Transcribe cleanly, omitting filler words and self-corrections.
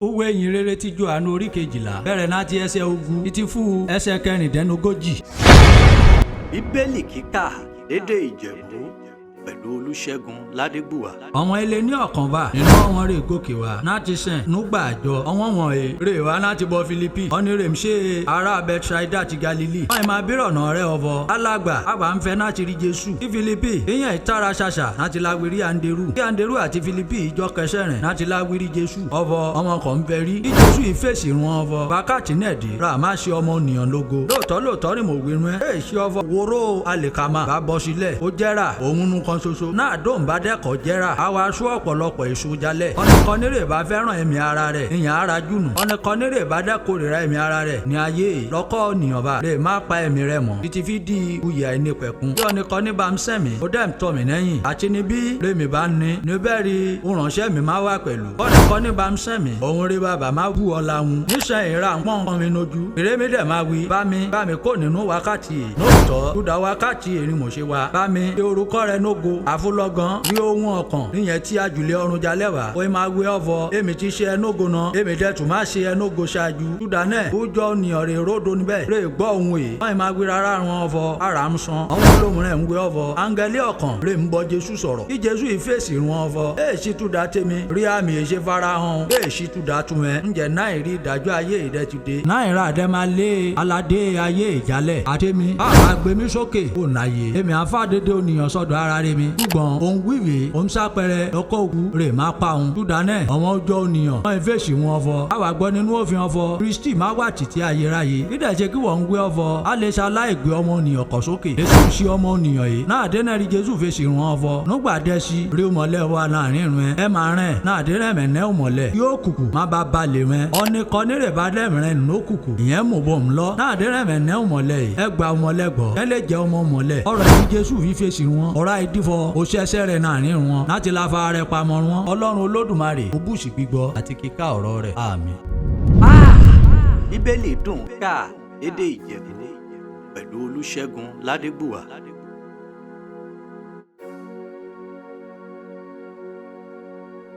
Òwe ìyìn rere ti Jòhánù orí 12 bẹ̀rẹ̀ láti ẹsẹ̀ ogún títí fún ẹsẹ̀ 36. Bíbélì kíkà lédè Ìjẹ̀bú pẹ̀lú Olúṣẹ́gun Ládégbùwà. Àwọn ilé ní ọ̀kànbá nínú àwọn rè gòkè wá láti sìn nígbà àjọ àwọn wọ̀nyí rè wá láti bọ Fílípì ọ̀ní rè ń ṣe ará Bẹ́tísáídà ti Galili. Wọ́n máa bí ọ̀nà rẹ̀ ọ̀bọ alàgbà àbá ń fẹ́ láti rí Jésù kí Fílípì ìyẹn ìtara ṣàṣà láti láwìrí Anderu kí Anderu àti Fílípì ìjọ kẹsẹ̀rìn láti láwìrí Jésù ọ̀bọ ọmọ kan ń bẹ rí kí Jésù ìfèsì run ọ̀bọ wákàtí nẹ̀dí rà má ṣe ọmọ ènìyàn lógo lóòótọ́ ni mo wí run ẹ̀ ṣe ọ̀bọ wóró àlèkàmà bá bọ́ sílẹ̀ ó jẹ́ra òun nu kan ṣoṣo náà dóun bá dẹ́kọ̀ jẹ́ra àwa aṣọ ọ̀pọ̀lọpọ̀ èso jalẹ̀ ọ̀nìkan nírè bá fẹ́ràn ẹ̀mí ara rẹ̀ ìyàn ara jùnù ọ̀nìkan nírè bá dẹ́kọ̀rìíra ẹ̀mí ara rẹ̀ ní ayé lọ́kọ́ ènìyàn bá lè má pa ẹ̀mí rẹ̀ mọ́ títí fi di uyè àìnípẹ̀kun tí ọ̀nìkan ní bá ń sẹ̀mí ó dẹ̀ ń tọ̀ mí lẹ́yìn àti níbí lèmi bá ń ní níbẹ̀ rí ìránṣẹ́ mi máa wà pẹ̀lú ọ̀nìkan ní bá ń sẹ̀mí òun rí bàbá má bú ọ lahun níṣẹ́ ìra pọ́n mi lójú ìrémi dẹ̀ máa wí bá mi kó nínú wákàtí yìí lóòótọ́ dúdà wákàtí èrìn mò ṣe wa bá mi ṣe orúkọ rẹ̀ nógo àfúlọ́gán rí ohun ọkàn níyẹn tí ajùlé ọrùn jalẹ̀ wá ó máa wé ọ̀fọ̀ èmi ti ṣe ẹnógo náà èmi dẹ̀ tún máa ṣe ẹnógo ṣáájú dúdà náà ó jọ nìyàn rè ródo níbẹ̀ rè gbọ́ ohun èyí wọ́n máa wí rárá ran ọ̀fọ̀ ara ń san àwọn olóhùn rẹ̀ ń wé ọ̀fọ̀ áńgẹ́lì ọkàn rè ń bọ Jésù sọ̀rọ̀ kí Jésù ìfèsì run ọ̀fọ̀ èèṣì túdà tèmi rí àmì èṣe farahàn èèṣì túdà tún ẹ ǹjẹ́ náà rí ìdájọ́ ayé ìdẹ́tùdé náà ra àdẹ́ máa lé aládé ayé ìjálẹ̀ àtẹ́mi àgbẹ̀mí sókè ò náyè èmi àfàdédé ònìyàn sọ́dọ̀ ara rẹ̀ mi ṣùgbọ́n òun wíwèé òun sápẹrẹ ọkọ̀ òkú rè má pa òun túdà náà ọmọ ọjọ́ ònìyàn wọ́n ìfèsì wọn ọ̀fọ̀ àwa gbọ́ nínú òfin ọ̀fọ̀ Kristi má wà títí ayérayé dídẹ̀ ṣe kí wọ́n ń gbé ọ̀fọ̀ á lè ṣaláìgbé ọmọ ònìyàn kọ̀ sókè Jésù sí ọmọ ònìyàn yìí náà dé náà rí Jésù fèsì run ọ̀fọ̀ nígbà dẹ́sí rí mọ́lẹ̀ wa láàrin ìrún ẹ máa rìn náà dé rẹ̀ mẹ́nẹ́ òmọ̀lẹ̀ yóò kùkù má bá balẹ̀ rẹ̀ ọ̀nìkan nírè bá dẹ́mìrín nínú kùkù ìyẹn mú bò ń lọ náà dé rẹ̀ mẹ́nẹ́ òmọ̀lẹ̀ yìí ẹ gba òmọ̀lẹ̀ gbọ́ ẹ lè jẹ́ ọmọ òmọ̀lẹ̀ ọ̀rọ̀ ìdí Jésù fífèsì wọn ọ̀rọ̀ ìdífọ̀ òṣèṣẹ́ rẹ̀ náà rí wọn láti láfa rẹ̀ pamọ́ wọn Ọlọ́run Olódùmarè ó bùsì gbígbọ́ àti kíká ọ̀rọ̀ rẹ̀ àmín. Bíbélì dùn ká lédè Ìjẹ̀bú pẹ̀lú Olúṣẹ́gun Ládégbùwà.